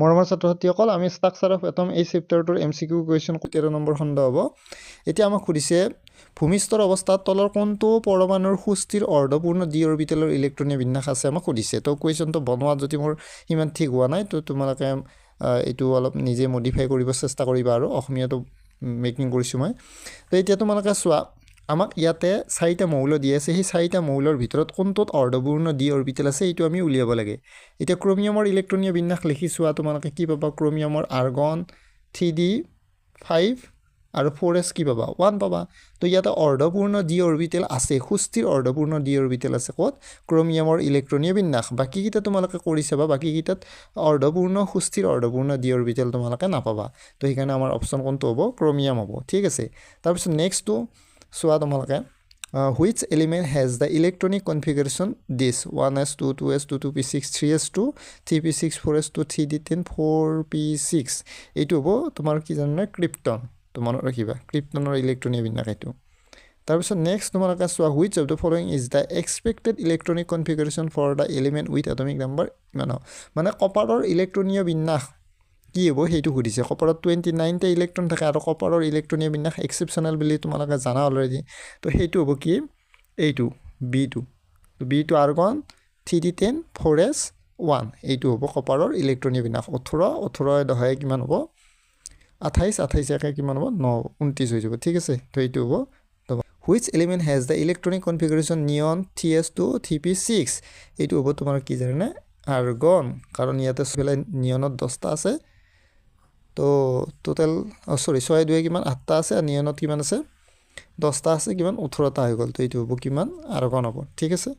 মৰমৰ ছাত্ৰ-ছাত্ৰীসকল আমি ষ্ট্ৰাকচাৰ অফ এটম এই চেপ্টাৰটোৰ MCQ কুৱেশ্যন 13 নম্বৰ খণ্ড হ'ব এতিয়া আমাক সুধিছে ভূমিষ্ঠৰ অৱস্থাত তলৰ কোনটো পৰমাণুৰ সুস্থিৰ অৰ্ধপূৰ্ণ ডি অৰবিটেলৰ ইলেক্ট্ৰনীয় বিন্যাস আছে আমাক সুধিছে তো কুৱেশ্যনটো বনোৱাত যদি মোৰ ইমান ঠিক হোৱা নাই তো তোমালোকে এইটো অলপ নিজে মডিফাই কৰিব চেষ্টা কৰিবা আৰু অসমীয়াটো মেকিং কৰিছোঁ মই তো এতিয়া তোমালোকে চোৱা আমাক ইয়াতে 4টা মৌল দি আছে সেই 4টা মৌলৰ ভিতৰত কোনটোত অৰ্ধপূৰ্ণ ডি অৰবিটেল আছে এইটো আমি উলিয়াব লাগে এতিয়া ক্ৰোমিয়ামৰ ইলেক্ট্ৰনীয় বিন্যাস লিখি চোৱা তোমালোকে কি পাবা ক্ৰোমিয়ামৰ আৰ্গন 3d5 আৰু 4s কি পাবা 1 পাবা তো ইয়াতে অৰ্ধপূৰ্ণ ডি অৰবিটেল আছে সুস্থিৰ অৰ্ধপূৰ্ণ ডি অৰবিটেল আছে ক'ত ক্ৰোমিয়ামৰ ইলেক্ট্ৰনীয় বিন্যাস বাকি কিটা তোমালোকে কৰিছে বা বাকি কিটাত অৰ্ধপূৰ্ণ সুস্থিৰ অৰ্ধপূৰ্ণ ডি অৰবিটেল তোমালোকে নাপাবা তো সেইকাৰণে আমাৰ অপচন কোনটো হ'ব ক্ৰোমিয়াম হ'ব ঠিক আছে তাৰপিছত নেক্সটটো চোৱা তোমালোকে which element has the electronic configuration this 1s2 2s2 2p6 3s2 3p6 4s2 3d10 4p6 এইটো হ'ব তোমাৰ কি জানা ক্ৰিপ্টন তোমাৰ ৰাখিবা ক্ৰিপ্টনৰ ইলেক্ট্ৰনীয় বিন্যাস এইটো তাৰপিছত নেক্সট তোমালোকে চোৱা which of the following is the expected electronic configuration for the element with atomic number মানে কপাৰৰ ইলেক্ট্ৰনীয় বিন্যাস কি হ'ব হেতু সুধিছে কপাৰত 29 টা ইলেক্ট্ৰন থাকে আৰু কপাৰৰ ইলেক্ট্ৰনীয় বিন্যাস এক্সেপচনেল বুলি তোমালোকে জানা অলৰেডি তো হেতু হ'ব কি এইটো b2 তো b2 আৰ্গন 3d10 4s 1 এইটো হ'ব কপাৰৰ ইলেক্ট্ৰনীয় বিন্যাস 18 দহাই কিমান হ'ব 28 একে কিমান হ'ব 9 29 হৈ যাব ঠিক আছে তো এইটো হ'ব which element has the electronic configuration neon ts2 3p6 এইটো হ'ব তোমাৰ কি জানে আৰ্গন কাৰণ ইয়াতে সবেলা নিয়নত 10টা আছে তো টোটাল সৰি 6 2 কিমান 8টা আছে আৰু নিয়নত কিমান আছে 10টা আছে কিমান 18টা হৈ গ'ল তো এইটো হ'ব কিমান আৰ্গন হ'ব ঠিক আছে